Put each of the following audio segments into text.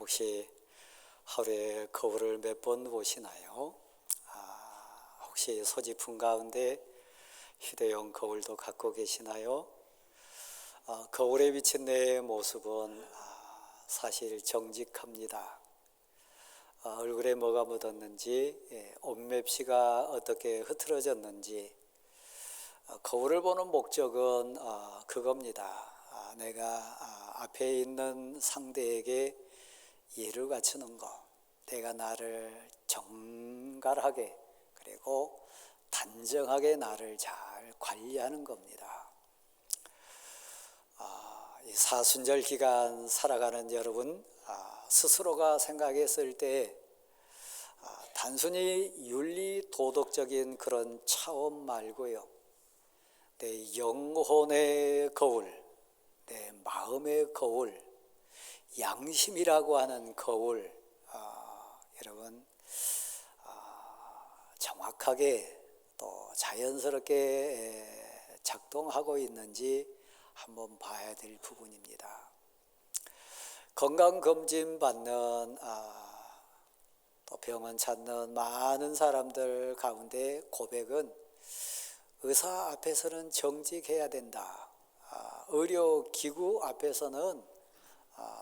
혹시 하루에 거울을 몇 번 보시나요? 혹시 소지품 가운데 휴대용 거울도 갖고 계시나요? 거울에 비친 내 모습은 사실 정직합니다. 얼굴에 뭐가 묻었는지, 옷맵시가 어떻게 흐트러졌는지, 거울을 보는 목적은 그겁니다. 내가 앞에 있는 상대에게 예를 갖추는 것, 내가 나를 정갈하게 그리고 단정하게 나를 잘 관리하는 겁니다. 이 사순절 기간 살아가는 여러분, 스스로가 생각했을 때 단순히 윤리 도덕적인 그런 차원 말고요, 내 영혼의 거울, 내 마음의 거울, 양심이라고 하는 거울, 여러분 정확하게 또 자연스럽게 작동하고 있는지 한번 봐야 될 부분입니다. 건강검진 받는 또 병원 찾는 많은 사람들 가운데 고백은 의사 앞에서는 정직해야 된다. 의료기구 앞에서는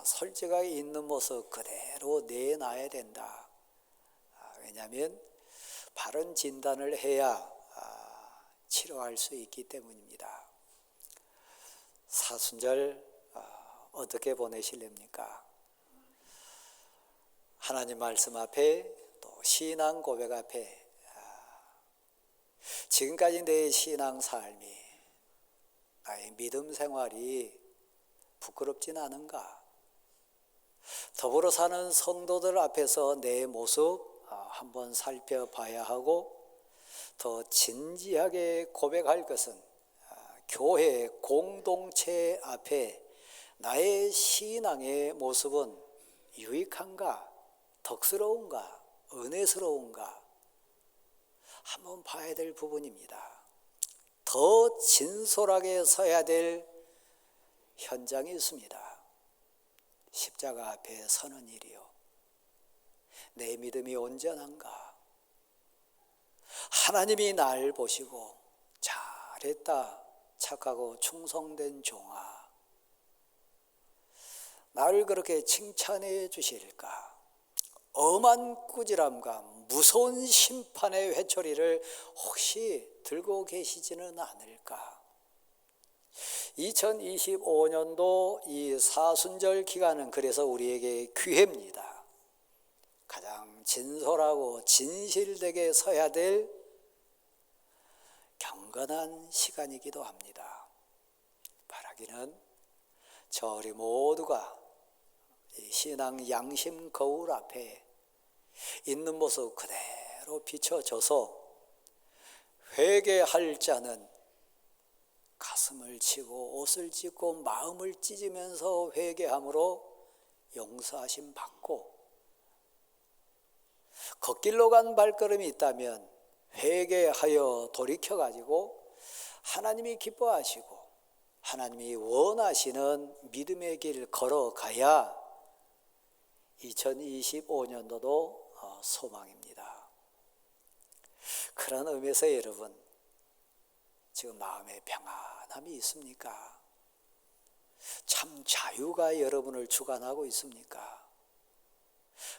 솔직하게 있는 모습 그대로 내놔야 된다. 왜냐하면 바른 진단을 해야 치료할 수 있기 때문입니다. 사순절 어떻게 보내실랍니까? 하나님 말씀 앞에 또 신앙 고백 앞에 지금까지 내 신앙 삶이, 나의 믿음 생활이 부끄럽진 않은가? 더불어 사는 성도들 앞에서 내 모습 한번 살펴봐야 하고, 더 진지하게 고백할 것은 교회 공동체 앞에 나의 신앙의 모습은 유익한가, 덕스러운가, 은혜스러운가 한번 봐야 될 부분입니다. 더 진솔하게 서야 될 현장이 있습니다. 십자가 앞에 서는 일이요. 내 믿음이 온전한가? 하나님이 날 보시고 잘했다, 착하고 충성된 종아, 나를 그렇게 칭찬해 주실까? 엄한 꾸지람과 무서운 심판의 회초리를 혹시 들고 계시지는 않을까? 2025년도 이 사순절 기간은 그래서 우리에게 기회입니다. 가장 진솔하고 진실되게 서야 될 경건한 시간이기도 합니다. 바라기는 저희 모두가 이 신앙 양심 거울 앞에 있는 모습 그대로 비춰져서 회개할 자는 가슴을 치고 옷을 찢고 마음을 찢으면서 회개함으로 용서하심 받고, 걷길로 간 발걸음이 있다면 회개하여 돌이켜가지고 하나님이 기뻐하시고 하나님이 원하시는 믿음의 길 걸어가야 2025년도도 소망입니다. 그런 의미에서 여러분, 지금 마음에 평안함이 있습니까? 참 자유가 여러분을 주관하고 있습니까?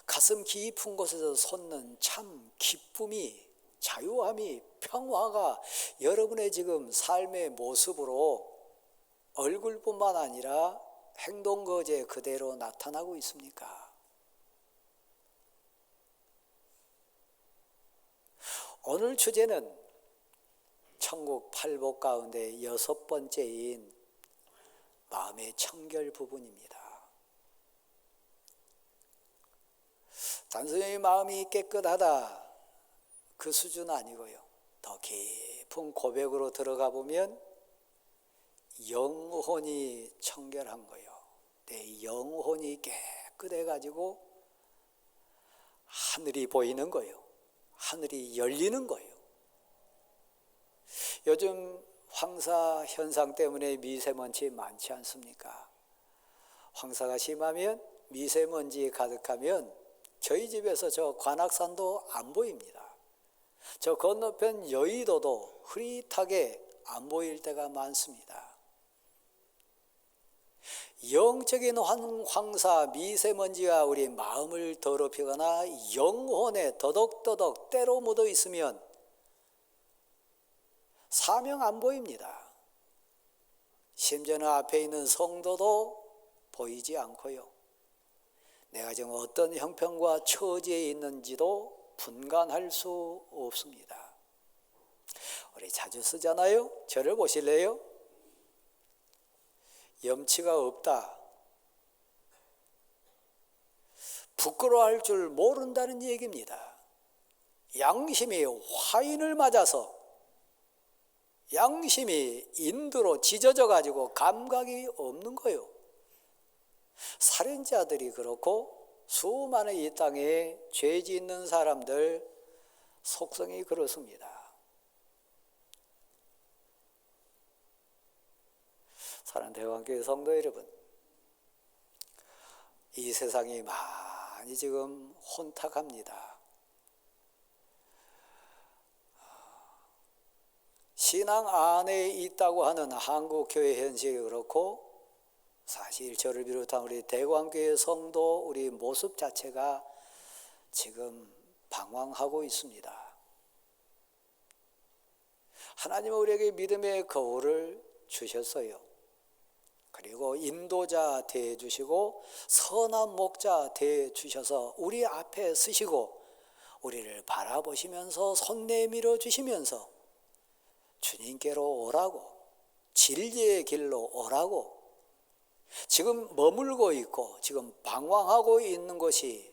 가슴 깊은 곳에서 솟는 참 기쁨이, 자유함이, 평화가 여러분의 지금 삶의 모습으로 얼굴뿐만 아니라 행동 거제 그대로 나타나고 있습니까? 오늘 주제는 천국 팔복 가운데 6번째인 마음의 청결 부분입니다. 단순히 마음이 깨끗하다 그 수준 아니고요, 더 깊은 고백으로 들어가 보면 영혼이 청결한 거예요. 내 영혼이 깨끗해 가지고 하늘이 보이는 거예요. 하늘이 열리는 거예요. 요즘 황사 현상 때문에 미세먼지 많지 않습니까? 황사가 심하면 미세먼지 가득하면 저희 집에서 저 관악산도 안 보입니다. 저 건너편 여의도도 흐릿하게 안 보일 때가 많습니다. 영적인 황사 미세먼지가 우리 마음을 더럽히거나 영혼에 더덕더덕 때로 묻어 있으면 사명 안 보입니다. 심지어는 앞에 있는 성도도 보이지 않고요. 내가 지금 어떤 형편과 처지에 있는지도 분간할 수 없습니다. 우리 자주 쓰잖아요. 저를 보실래요? 염치가 없다. 부끄러워할 줄 모른다는 얘기입니다. 양심이 화인을 맞아서 양심이 인두로 찢어져 가지고 감각이 없는 거예요. 살인자들이 그렇고 수많은 이 땅에 죄 짓는 사람들 속성이 그렇습니다. 사랑하는 대광교회 성도 여러분, 이 세상이 많이 지금 혼탁합니다. 신앙 안에 있다고 하는 한국교회 현실이 그렇고 사실 저를 비롯한 우리 대광교회 성도 우리 모습 자체가 지금 방황하고 있습니다. 하나님은 우리에게 믿음의 거울을 주셨어요. 그리고 인도자 되어 주시고 선한 목자 되어 주셔서 우리 앞에 서시고 우리를 바라보시면서 손 내밀어 주시면서 주님께로 오라고, 진리의 길로 오라고, 지금 머물고 있고 지금 방황하고 있는 곳이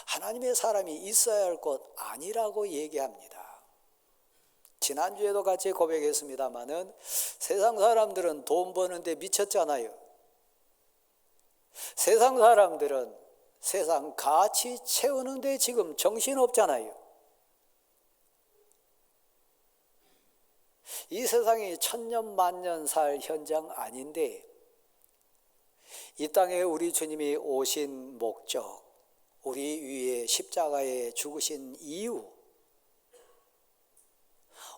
하나님의 사람이 있어야 할 곳 아니라고 얘기합니다. 지난주에도 같이 고백했습니다마는 세상 사람들은 돈 버는데 미쳤잖아요. 세상 사람들은 세상 가치 채우는데 지금 정신없잖아요. 이 세상이 천년 만년 살 현장 아닌데 이 땅에 우리 주님이 오신 목적, 우리 위에 십자가에 죽으신 이유,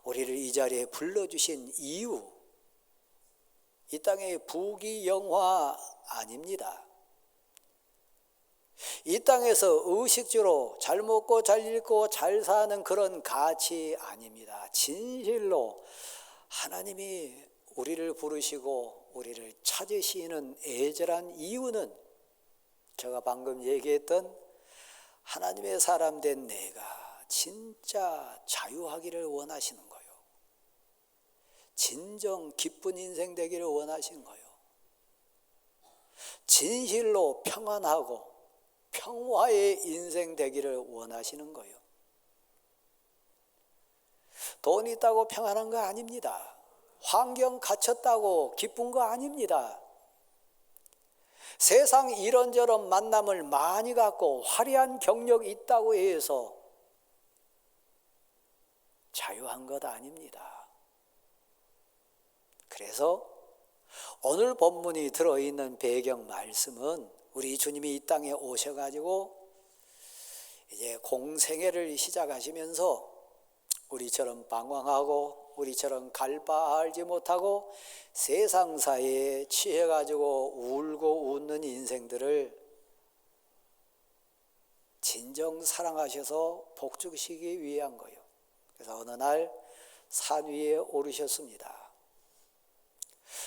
우리를 이 자리에 불러주신 이유, 이 땅의 부귀영화 아닙니다. 이 땅에서 의식주로 잘 먹고 잘 읽고 잘 사는 그런 가치 아닙니다. 진실로 하나님이 우리를 부르시고 우리를 찾으시는 애절한 이유는 제가 방금 얘기했던 하나님의 사람 된 내가 진짜 자유하기를 원하시는 거예요. 진정 기쁜 인생 되기를 원하시는 거예요. 진실로 평안하고 평화의 인생 되기를 원하시는 거예요. 돈 있다고 평안한 거 아닙니다. 환경 갖췄다고 기쁜 거 아닙니다. 세상 이런저런 만남을 많이 갖고 화려한 경력이 있다고 해서 자유한 것 아닙니다. 그래서 오늘 본문이 들어있는 배경 말씀은 우리 주님이 이 땅에 오셔가지고 이제 공생애를 시작하시면서 우리처럼 방황하고 우리처럼 갈 바 알지 못하고 세상사에 취해가지고 울고 웃는 인생들을 진정 사랑하셔서 복주시기 위한 거예요. 그래서 어느 날 산 위에 오르셨습니다.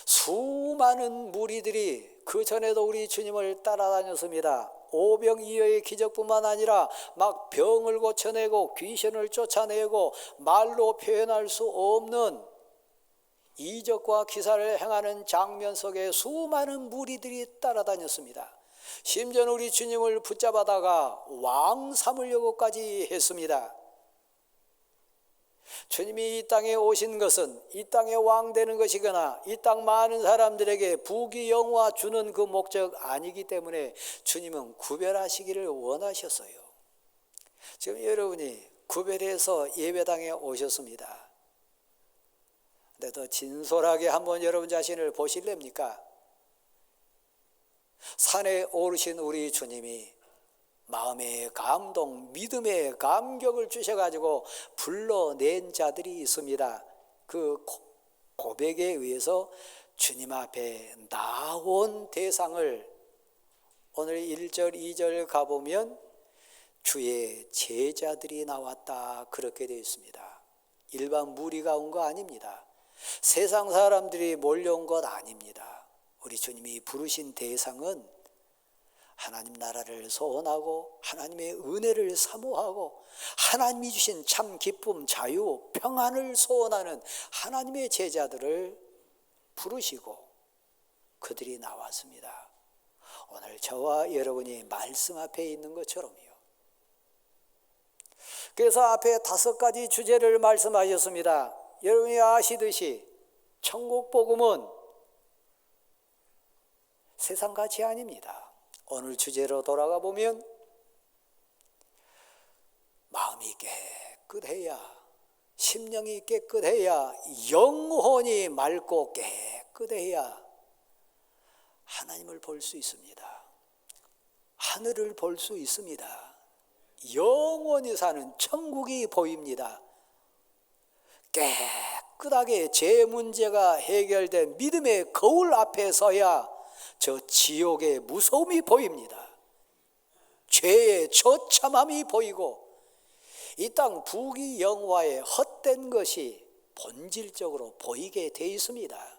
수많은 무리들이 그 전에도 우리 주님을 따라다녔습니다. 오병이어의 기적뿐만 아니라 막 병을 고쳐내고 귀신을 쫓아내고 말로 표현할 수 없는 이적과 기사를 행하는 장면 속에 수많은 무리들이 따라다녔습니다. 심지어 우리 주님을 붙잡아다가 왕 삼으려고까지 했습니다. 주님이 이 땅에 오신 것은 이 땅에 왕 되는 것이거나 이 땅 많은 사람들에게 부귀영화 주는 그 목적 아니기 때문에 주님은 구별하시기를 원하셨어요. 지금 여러분이 구별해서 예배당에 오셨습니다. 근데 더 진솔하게 한번 여러분 자신을 보실랍니까? 산에 오르신 우리 주님이 마음의 감동, 믿음의 감격을 주셔가지고 불러낸 자들이 있습니다. 그 고백에 의해서 주님 앞에 나온 대상을 오늘 1절, 2절 가보면 주의 제자들이 나왔다 그렇게 되어 있습니다. 일반 무리가 온 거 아닙니다. 세상 사람들이 몰려온 것 아닙니다. 우리 주님이 부르신 대상은 하나님 나라를 소원하고 하나님의 은혜를 사모하고 하나님이 주신 참 기쁨, 자유, 평안을 소원하는 하나님의 제자들을 부르시고 그들이 나왔습니다. 오늘 저와 여러분이 말씀 앞에 있는 것처럼요. 그래서 앞에 5가지 주제를 말씀하셨습니다. 여러분이 아시듯이 천국 복음은 세상같이 아닙니다. 오늘 주제로 돌아가 보면 마음이 깨끗해야, 심령이 깨끗해야, 영혼이 맑고 깨끗해야 하나님을 볼 수 있습니다. 하늘을 볼 수 있습니다. 영원히 사는 천국이 보입니다. 깨끗하게 제 문제가 해결된 믿음의 거울 앞에 서야 저 지옥의 무서움이 보입니다. 죄의 처참함이 보이고 이 땅 부귀영화의 헛된 것이 본질적으로 보이게 돼 있습니다.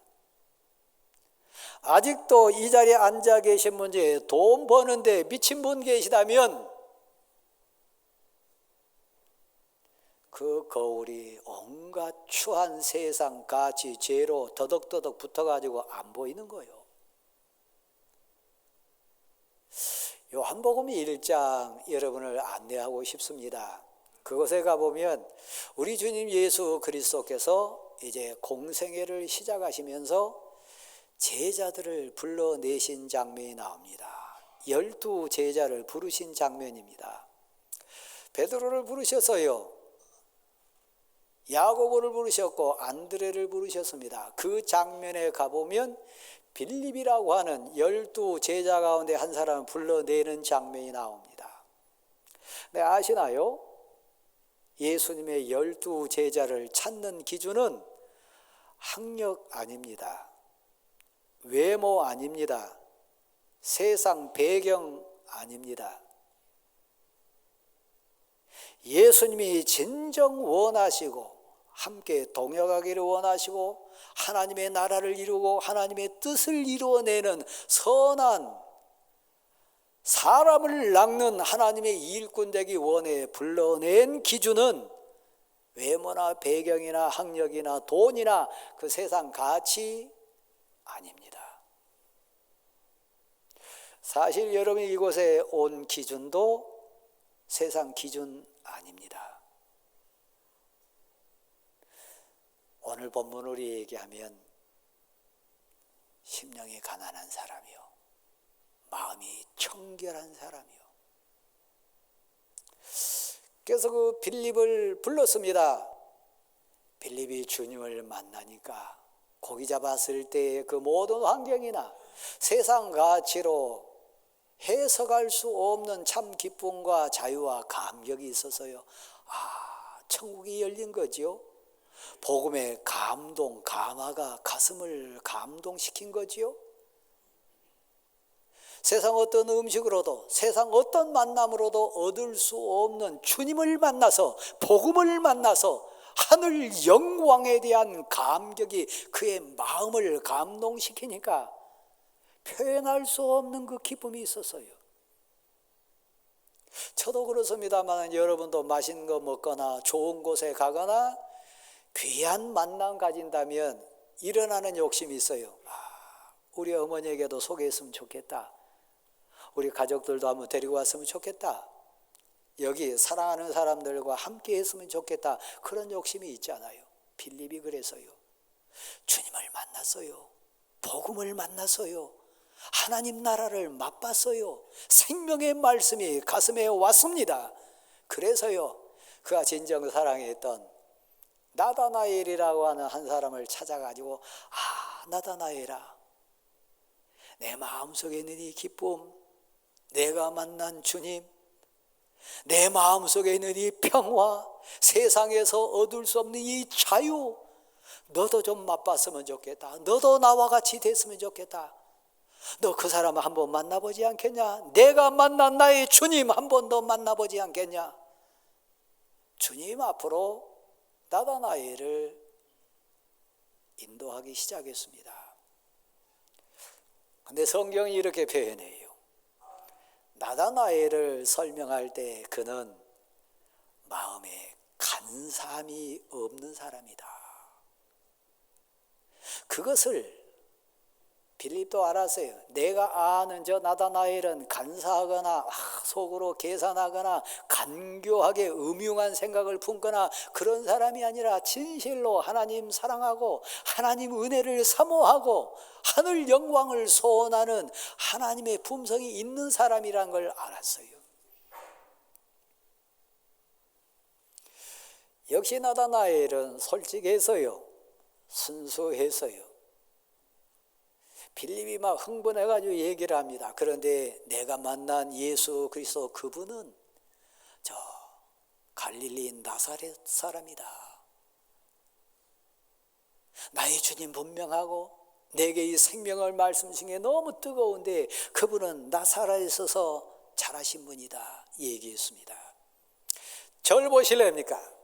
아직도 이 자리에 앉아 계신 분 중에 돈 버는데 미친 분 계시다면 그 거울이 온갖 추한 세상 가치 죄로 더덕더덕 붙어가지고 안 보이는 거예요. 요한복음 1장 여러분을 안내하고 싶습니다. 그곳에 가보면 우리 주님 예수 그리스도께서 이제 공생애를 시작하시면서 제자들을 불러내신 장면이 나옵니다. 12 제자를 부르신 장면입니다. 베드로를 부르셔서요, 야고보를 부르셨고 안드레를 부르셨습니다. 그 장면에 가보면 빌립이라고 하는 12 제자 가운데 한 사람을 불러내는 장면이 나옵니다. 네, 아시나요? 예수님의 12 제자를 찾는 기준은 학력 아닙니다. 외모 아닙니다. 세상 배경 아닙니다. 예수님이 진정 원하시고 함께 동역하기를 원하시고 하나님의 나라를 이루고 하나님의 뜻을 이루어내는 선한 사람을 낚는 하나님의 일꾼 되기 원해 불러낸 기준은 외모나 배경이나 학력이나 돈이나 그 세상 가치 아닙니다. 사실 여러분이 이곳에 온 기준도 세상 기준 아닙니다. 오늘 본문으로 얘기하면 심령이 가난한 사람이요, 마음이 청결한 사람이요. 그래서 그 빌립을 불렀습니다. 빌립이 주님을 만나니까 고기 잡았을 때의 그 모든 환경이나 세상 가치로 해석할 수 없는 참 기쁨과 자유와 감격이 있어서요, 천국이 열린 거지요. 복음의 감동, 감화가 가슴을 감동시킨 거지요. 세상 어떤 음식으로도 세상 어떤 만남으로도 얻을 수 없는 주님을 만나서 복음을 만나서 하늘 영광에 대한 감격이 그의 마음을 감동시키니까 표현할 수 없는 그 기쁨이 있었어요. 저도 그렇습니다만 여러분도 맛있는 거 먹거나 좋은 곳에 가거나 귀한 만남 가진다면 일어나는 욕심이 있어요. 우리 어머니에게도 소개했으면 좋겠다. 우리 가족들도 한번 데리고 왔으면 좋겠다. 여기 사랑하는 사람들과 함께 했으면 좋겠다. 그런 욕심이 있잖아요. 빌립이 그래서요. 주님을 만났어요. 복음을 만났어요. 하나님 나라를 맛봤어요. 생명의 말씀이 가슴에 왔습니다. 그래서요, 그가 진정 사랑했던 나다나엘이라고 하는 한 사람을 찾아가지고 나다나엘아, 내 마음속에 있는 이 기쁨, 내가 만난 주님, 내 마음속에 있는 이 평화, 세상에서 얻을 수 없는 이 자유, 너도 좀 맛봤으면 좋겠다. 너도 나와 같이 됐으면 좋겠다. 너 그 사람 한번 만나보지 않겠냐? 내가 만난 나의 주님 한번 더 만나보지 않겠냐? 주님 앞으로 나다나엘을 인도하기 시작했습니다. 근데 성경이 이렇게 표현해요. 나다나엘을 설명할 때 그는 마음에 간사함이 없는 사람이다. 그것을 빌립도 알았어요. 내가 아는 저 나다나엘은 간사하거나 속으로 계산하거나 간교하게 음흉한 생각을 품거나 그런 사람이 아니라 진실로 하나님 사랑하고 하나님 은혜를 사모하고 하늘 영광을 소원하는 하나님의 품성이 있는 사람이란 걸 알았어요. 역시 나다나엘은 솔직해서요, 순수해서요. 빌립이 막 흥분해가지고 얘기를 합니다. 그런데 내가 만난 예수 그리스도 그분은 저 갈릴리 나사렛 사람이다. 나의 주님 분명하고 내게 이 생명을 말씀 중에 너무 뜨거운데 그분은 나사렛에서 자라신 분이다 얘기했습니다. 절 보실랍니까?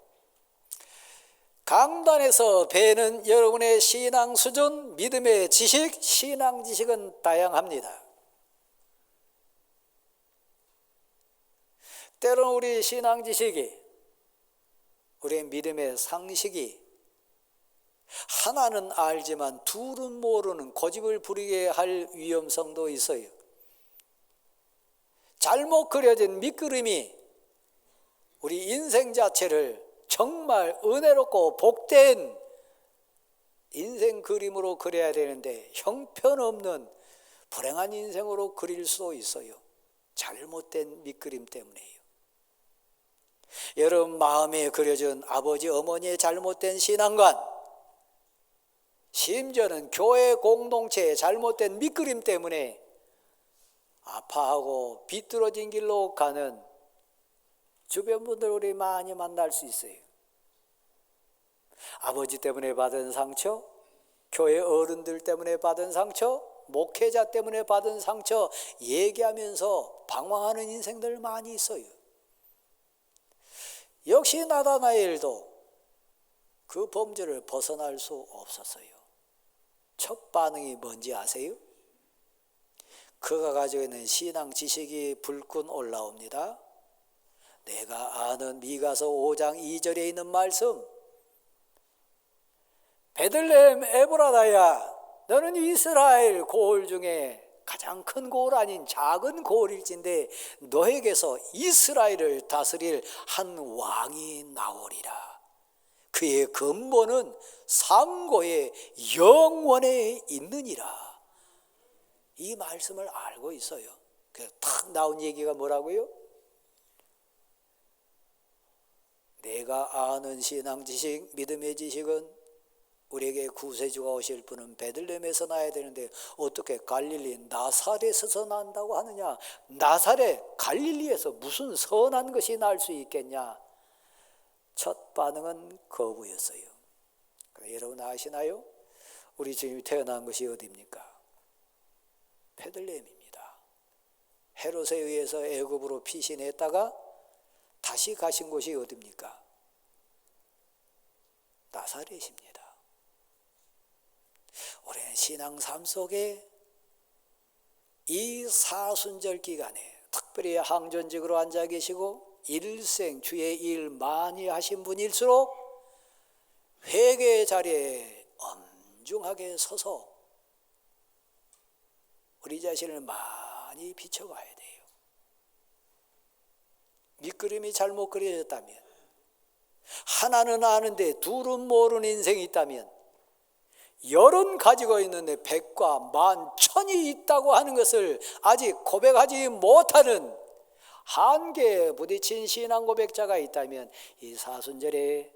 강단에서 배는 여러분의 신앙 수준, 믿음의 지식, 신앙 지식은 다양합니다. 때로는 우리 신앙 지식이, 우리의 믿음의 상식이 하나는 알지만 둘은 모르는 고집을 부리게 할 위험성도 있어요. 잘못 그려진 밑그림이 우리 인생 자체를 정말 은혜롭고 복된 인생 그림으로 그려야 되는데 형편없는 불행한 인생으로 그릴 수도 있어요. 잘못된 밑그림 때문에요. 여러분 마음에 그려진 아버지 어머니의 잘못된 신앙관, 심지어는 교회 공동체의 잘못된 밑그림 때문에 아파하고 비뚤어진 길로 가는 주변 분들 우리 많이 만날 수 있어요. 아버지 때문에 받은 상처, 교회 어른들 때문에 받은 상처, 목회자 때문에 받은 상처 얘기하면서 방황하는 인생들 많이 있어요. 역시 나다나엘도 그 범죄를 벗어날 수 없었어요. 첫 반응이 뭔지 아세요? 그가 가지고 있는 신앙 지식이 불끈 올라옵니다. 내가 아는 미가서 5장 2절에 있는 말씀, 베들레헴 에브라다야, 너는 이스라엘 고을 중에 가장 큰 고을 아닌 작은 고을일진데 너에게서 이스라엘을 다스릴 한 왕이 나오리라. 그의 근본은 상고의 영원에 있느니라. 이 말씀을 알고 있어요. 그래서 탁 나온 얘기가 뭐라고요? 내가 아는 신앙 지식, 믿음의 지식은 우리에게 구세주가 오실 분은 베들레헴에서 나야 되는데 어떻게 갈릴리 나사렛에서 난다고 하느냐? 나사렛 갈릴리에서 무슨 선한 것이 날 수 있겠냐? 첫 반응은 거부였어요. 여러분 아시나요? 우리 주님이 태어난 것이 어디입니까? 베들레헴입니다. 헤롯에 의해서 애굽으로 피신했다가 다시 가신 곳이 어디입니까? 나사렛입니다. 우리는 신앙 삶 속에 이 사순절 기간에 특별히 항전직으로 앉아 계시고 일생 주의 일 많이 하신 분일수록 회개의 자리에 엄중하게 서서 우리 자신을 많이 비춰봐야 돼요. 밑그림이 잘못 그려졌다면, 하나는 아는데 둘은 모르는 인생이 있다면, 열은 가지고 있는데 백과 만천이 있다고 하는 것을 아직 고백하지 못하는 한계에 부딪힌 신앙 고백자가 있다면 이 사순절에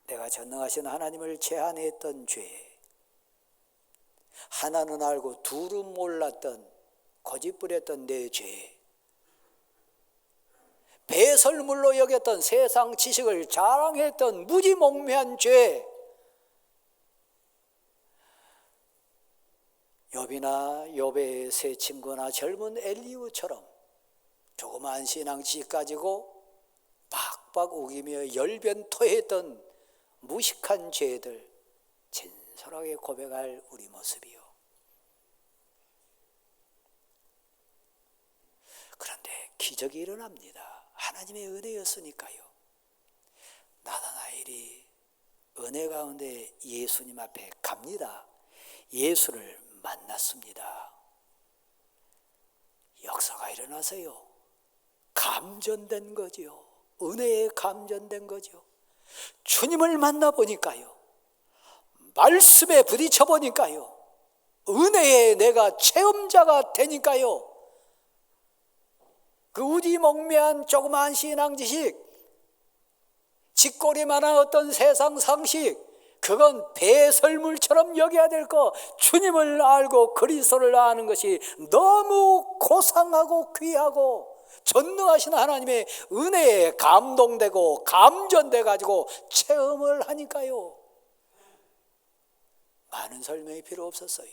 내가 전능하신 하나님을 제한했던 죄, 하나는 알고 둘은 몰랐던 고집부렸던 내 죄, 배설물로 여겼던 세상 지식을 자랑했던 무지몽매한 죄, 욥이나 욥의 세 친구나 젊은 엘리후처럼 조그만 신앙 지식 가지고 빡빡 우기며 열변토했던 무식한 죄들 진솔하게 고백할 우리 모습이요. 그런데 기적이 일어납니다. 하나님의 은혜였으니까요. 나다나엘이 은혜 가운데 예수님 앞에 갑니다. 예수를 만났습니다. 역사가 일어나서요. 감전된 거지요. 은혜에 감전된 거죠. 주님을 만나보니까요. 말씀에 부딪혀 보니까요. 은혜에 내가 체험자가 되니까요. 그 우지몽매한 조그마한 신앙 지식, 쥐꼬리만한 어떤 세상 상식, 그건 배설물처럼 여겨야 될 거, 주님을 알고 그리스도를 아는 것이 너무 고상하고 귀하고 전능하신 하나님의 은혜에 감동되고 감전돼 가지고 체험을 하니까요. 많은 설명이 필요 없었어요.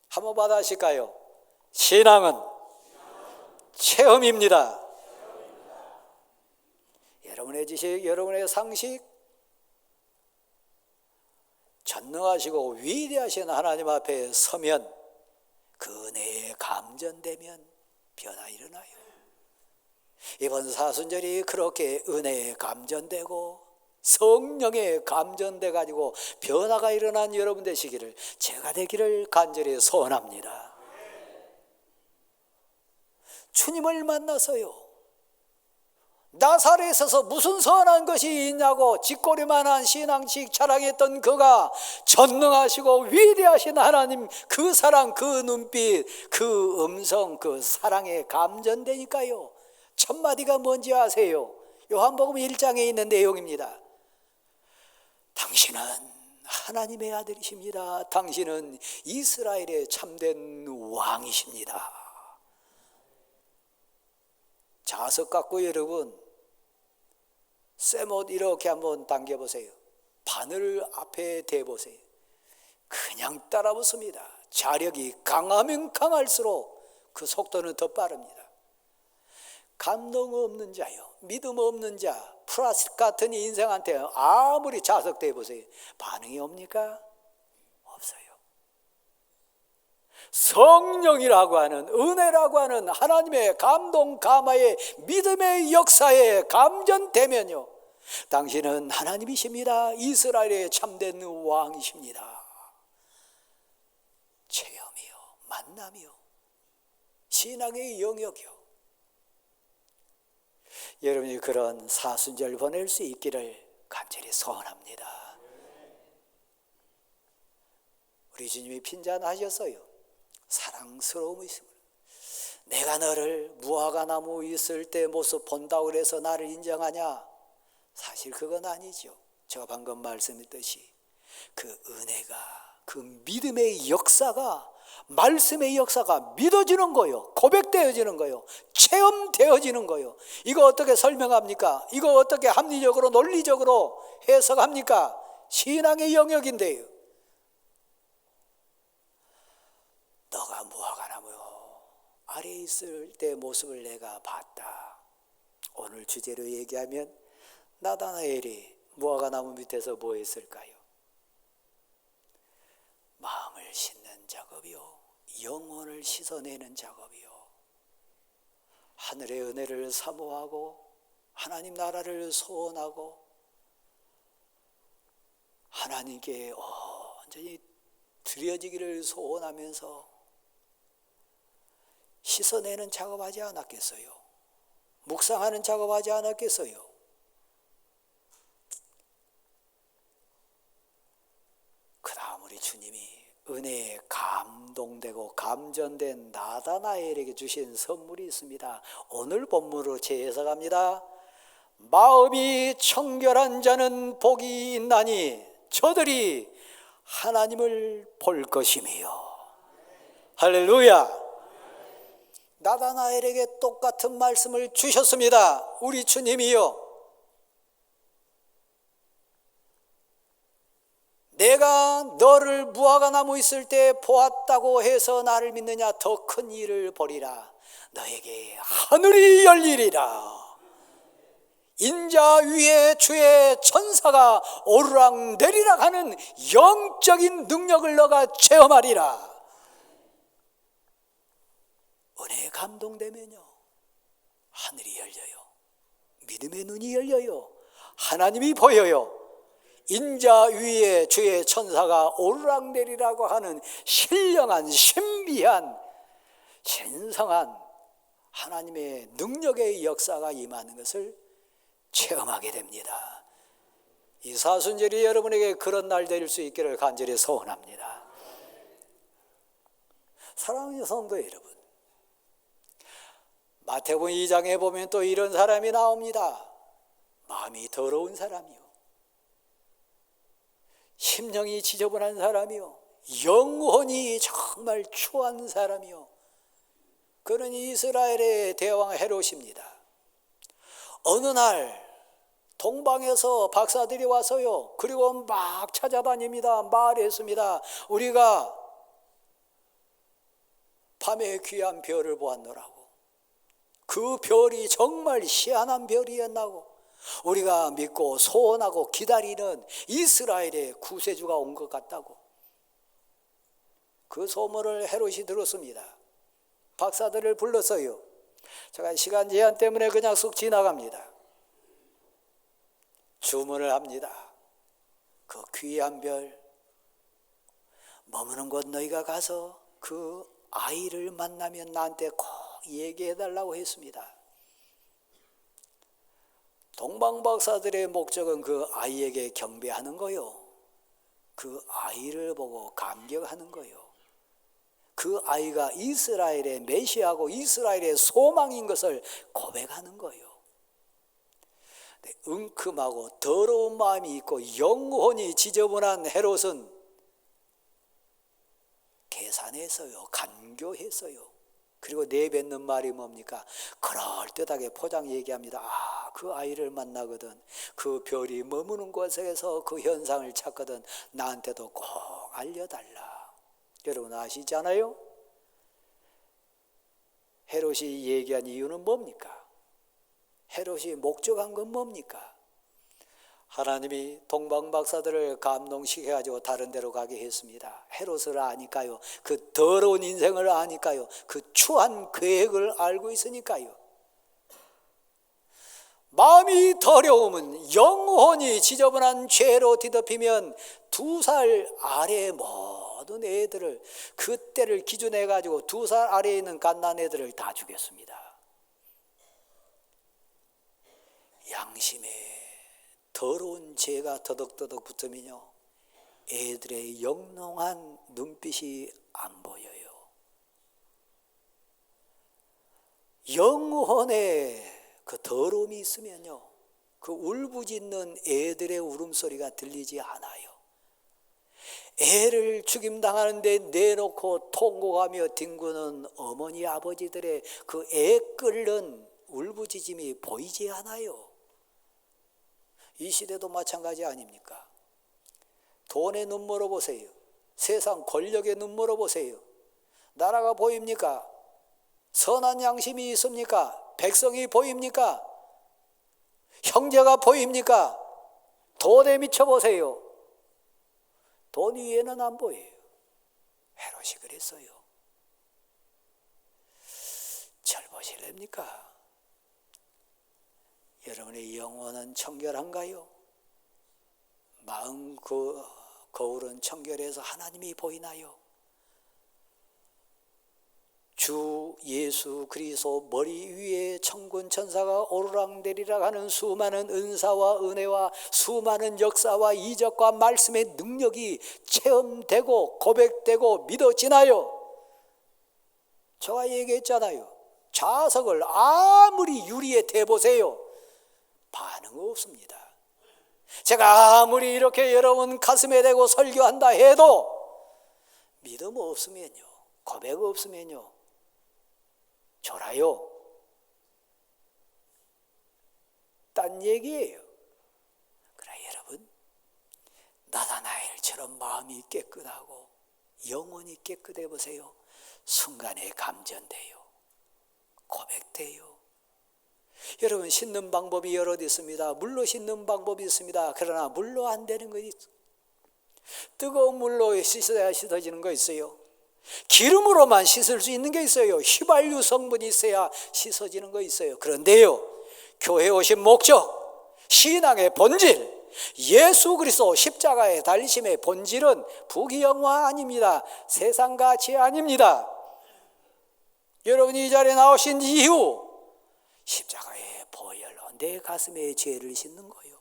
한번 받아하실까요? 신앙은 체험입니다. 여러분의 지식, 여러분의 상식, 전능하시고 위대하신 하나님 앞에 서면 그 은혜에 감전되면 변화 일어나요. 이번 사순절이 그렇게 은혜에 감전되고 성령에 감전돼 가지고 변화가 일어난 여러분 되시기를 제가 되기를 간절히 소원합니다. 주님을 만나서요. 나사렛에서 무슨 선한 것이 있냐고 쥐꼬리만한 신앙식 자랑했던 그가 전능하시고 위대하신 하나님 그 사랑, 그 눈빛, 그 음성, 그 사랑에 감전되니까요. 첫 마디가 뭔지 아세요? 요한복음 1장에 있는 내용입니다. 당신은 하나님의 아들이십니다. 당신은 이스라엘의 참된 왕이십니다. 자석 갖고 여러분 쇠못 이렇게 한번 당겨보세요. 바늘 앞에 대보세요. 그냥 따라 붙습니다. 자력이 강하면 강할수록 그 속도는 더 빠릅니다. 감동 없는 자요, 믿음 없는 자, 플라스틱 같은 인생한테 아무리 자석 대보세요. 반응이 옵니까? 없어요. 성령이라고 하는, 은혜라고 하는 하나님의 감동 감화의 믿음의 역사에 감전되면요, 당신은 하나님이십니다. 이스라엘의 참된 왕이십니다. 체험이요, 만남이요, 신앙의 영역이요. 여러분이 그런 사순절 보낼 수 있기를 간절히 소원합니다. 우리 주님이 핀잔하셨어요. 사랑스러움이십니다. 내가 너를 무화과 나무 있을 때 모습 본다고 해서 나를 인정하냐? 사실 그건 아니죠. 제가 방금 말씀했듯이 그 은혜가, 그 믿음의 역사가, 말씀의 역사가 믿어지는 거요, 고백되어지는 거요, 체험되어지는 거요. 이거 어떻게 설명합니까? 이거 어떻게 합리적으로 논리적으로 해석합니까? 신앙의 영역인데요. 너가 무화과나무 아래 있을 때 모습을 내가 봤다. 오늘 주제로 얘기하면 나다나엘이 무화과나무 밑에서 뭐 했을까요? 마음을 씻는 작업이요, 영혼을 씻어내는 작업이요, 하늘의 은혜를 사모하고 하나님 나라를 소원하고 하나님께 온전히 드려지기를 소원하면서 씻어내는 작업하지 않았겠어요? 묵상하는 작업하지 않았겠어요? 그 다음 우리 주님이 은혜에 감동되고 감전된 나다나엘에게 주신 선물이 있습니다. 오늘 본문으로 재해석합니다. 마음이 청결한 자는 복이 있나니 저들이 하나님을 볼 것이며. 할렐루야. 나다나엘에게 똑같은 말씀을 주셨습니다. 우리 주님이요, 내가 너를 무화과 나무 있을 때 보았다고 해서 나를 믿느냐? 더 큰 일을 보리라. 너에게 하늘이 열리리라. 인자 위에 주의 천사가 오르락내리락 하는 영적인 능력을 너가 체험하리라. 은혜에 감동되면요, 하늘이 열려요. 믿음의 눈이 열려요. 하나님이 보여요. 인자 위에 주의 천사가 오르락내리라고 하는 신령한 신비한 신성한 하나님의 능력의 역사가 임하는 것을 체험하게 됩니다. 이 사순절이 여러분에게 그런 날 될 수 있기를 간절히 소원합니다. 사랑하는 성도 여러분, 마태복음 2장에 보면 또 이런 사람이 나옵니다. 마음이 더러운 사람이요, 심령이 지저분한 사람이요, 영혼이 정말 추한 사람이요, 그는 이스라엘의 대왕 헤롯입니다. 어느 날 동방에서 박사들이 와서요, 그리고 막 찾아다닙니다. 말했습니다. 우리가 밤에 귀한 별을 보았노라고. 그 별이 정말 희한한 별이었나고, 우리가 믿고 소원하고 기다리는 이스라엘의 구세주가 온 것 같다고. 그 소문을 헤롯이 들었습니다. 박사들을 불러서요, 제가 시간 제한 때문에 그냥 쑥 지나갑니다. 주문을 합니다. 그 귀한 별 머무는 곳 너희가 가서 그 아이를 만나면 나한테 꼭 얘기해달라고 했습니다. 동방박사들의 목적은 그 아이에게 경배하는 거요, 그 아이를 보고 감격하는 거요, 그 아이가 이스라엘의 메시아고 이스라엘의 소망인 것을 고백하는 거요. 은큼하고 더러운 마음이 있고 영혼이 지저분한 헤롯은 계산했어요. 간교했어요. 그리고 내뱉는 말이 뭡니까? 그럴듯하게 포장 얘기합니다. 아, 그 아이를 만나거든, 그 별이 머무는 곳에서 그 현상을 찾거든, 나한테도 꼭 알려달라. 여러분 아시잖아요? 헤롯이 얘기한 이유는 뭡니까? 헤롯이 목적한 건 뭡니까? 하나님이 동방박사들을 감동시켜가지고 다른 데로 가게 했습니다. 헤롯을 아니까요, 그 더러운 인생을 아니까요, 그 추한 계획을 알고 있으니까요. 마음이 더러우면, 영혼이 지저분한 죄로 뒤덮이면 2살 아래의 모든 애들을, 그때를 기준해 가지고 2살 아래에 있는 갓난애들을 다 죽였습니다. 양심에 더러운 죄가 더덕더덕 붙으면요, 애들의 영롱한 눈빛이 안 보여요. 영혼에 그 더러움이 있으면요, 그 울부짖는 애들의 울음소리가 들리지 않아요. 애를 죽임당하는데 내놓고 통곡하며 뒹구는 어머니 아버지들의 그 애 끓는 울부짖음이 보이지 않아요. 이 시대도 마찬가지 아닙니까? 돈에 눈 멀어보세요. 세상 권력에 눈 멀어보세요. 나라가 보입니까? 선한 양심이 있습니까? 백성이 보입니까? 형제가 보입니까? 돈에 미쳐보세요. 돈 위에는 안 보여요. 헤롯이 그랬어요. 절 보실랍니까? 여러분의 영혼은 청결한가요? 마음 거울은 청결해서 하나님이 보이나요? 주 예수 그리스도 머리 위에 천군 천사가 오르락내리락 하는 수많은 은사와 은혜와 수많은 역사와 이적과 말씀의 능력이 체험되고 고백되고 믿어지나요? 제가 얘기했잖아요. 자석을 아무리 유리에 대보세요, 반응 없습니다. 제가 아무리 이렇게 여러분 가슴에 대고 설교한다 해도 믿음 없으면요, 고백 없으면요, 졸아요. 딴 얘기예요. 그래 여러분, 나다나엘처럼 마음이 깨끗하고 영혼이 깨끗해 보세요. 순간에 감전돼요. 고백돼요. 여러분, 씻는 방법이 여러 있습니다. 물로 씻는 방법이 있습니다. 그러나 물로 안 되는 거 있어요. 뜨거운 물로 씻어야 씻어지는 거 있어요. 기름으로만 씻을 수 있는 게 있어요. 휘발유 성분이 있어야 씻어지는 거 있어요. 그런데요, 교회에 오신 목적, 신앙의 본질, 예수 그리스도 십자가의 달리심의 본질은 부귀영화 아닙니다. 세상 가치 아닙니다. 여러분이 이 자리에 나오신 이후 십자가의 보혈로 내 가슴에 죄를 씻는 거예요.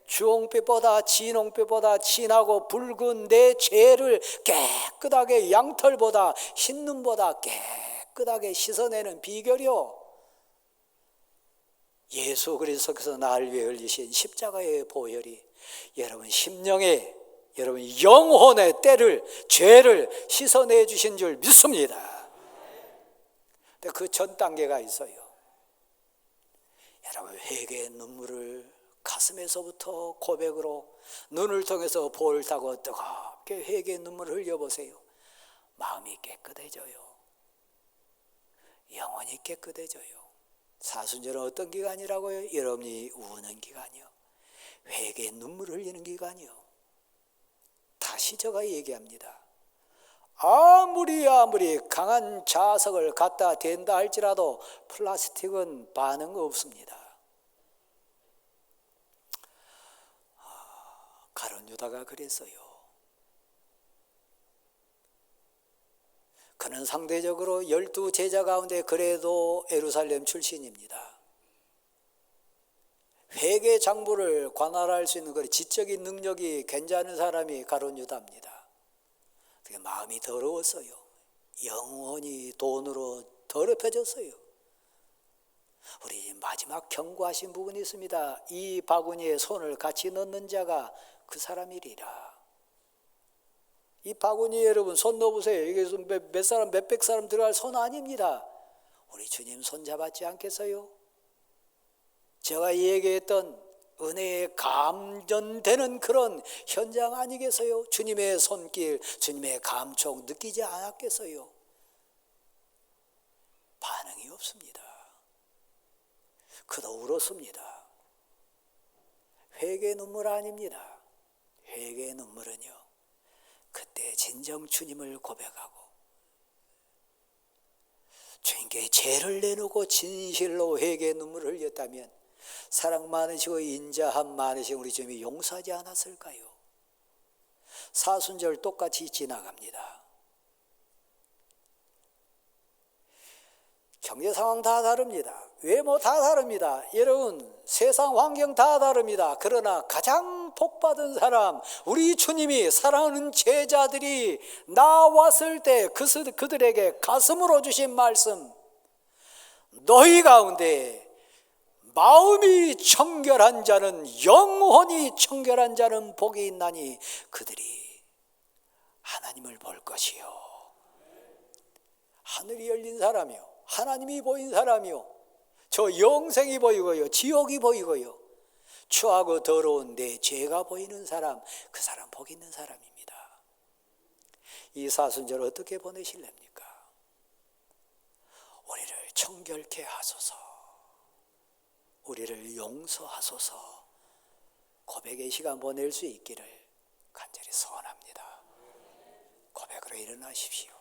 주홍빛보다 진홍빛보다 진하고 붉은 내 죄를 깨끗하게 양털보다 흰눈보다 깨끗하게 씻어내는 비결이요, 예수 그리스도께서 나를 위해 흘리신 십자가의 보혈이 여러분 심령에, 여러분 영혼의 때를, 죄를 씻어내 주신 줄 믿습니다. 근데 그 전 단계가 있어요. 여러분, 회개의 눈물을 가슴에서부터 고백으로 눈을 통해서 볼을 타고 뜨겁게 회개의 눈물을 흘려보세요. 마음이 깨끗해져요. 영혼이 깨끗해져요. 사순절은 어떤 기간이라고요? 여러분이 우는 기간이요, 회개의 눈물을 흘리는 기간이요. 다시 제가 얘기합니다. 아무리 강한 자석을 갖다 댄다 할지라도 플라스틱은 반응 없습니다. 가룟 유다가 그랬어요. 그는 상대적으로 12 제자 가운데 그래도 예루살렘 출신입니다. 회계 장부를 관할할 수 있는 지적인 능력이 괜찮은 사람이 가룟 유다입니다. 마음이 더러웠어요. 영혼이 돈으로 더럽혀졌어요. 우리 마지막 경고하신 부분이 있습니다. 이 바구니에 손을 같이 넣는 자가 그 사람이리라. 이 바구니에 여러분 손 넣어보세요. 이게 몇 사람, 몇백 사람 들어갈 손 아닙니다. 우리 주님 손 잡았지 않겠어요? 제가 얘기했던 은혜에 감전되는 그런 현장 아니겠어요? 주님의 손길, 주님의 감촉 느끼지 않았겠어요? 반응이 없습니다. 그도 울었습니다. 회개의 눈물 아닙니다. 회개의 눈물은요, 그때 진정 주님을 고백하고 주님께 죄를 내놓고 진실로 회개의 눈물을 흘렸다면 사랑 많으시고 인자함 많으신 우리 주님이 용서하지 않았을까요? 사순절 똑같이 지나갑니다. 경제 상황 다 다릅니다. 외모 다 다릅니다. 여러분, 세상 환경 다 다릅니다. 그러나 가장 복받은 사람, 우리 주님이 사랑하는 제자들이 나왔을 때 그들에게 가슴으로 주신 말씀, 너희 가운데 마음이 청결한 자는, 영혼이 청결한 자는 복이 있나니 그들이 하나님을 볼 것이요. 하늘이 열린 사람이요, 하나님이 보인 사람이요, 저 영생이 보이고요, 지옥이 보이고요, 추하고 더러운 내 죄가 보이는 사람, 그 사람 복 있는 사람입니다. 이 사순절 어떻게 보내실랍니까? 우리를 청결케 하소서, 우리를 용서하소서, 고백의 시간 보낼 수 있기를 간절히 소원합니다. 고백으로 일어나십시오.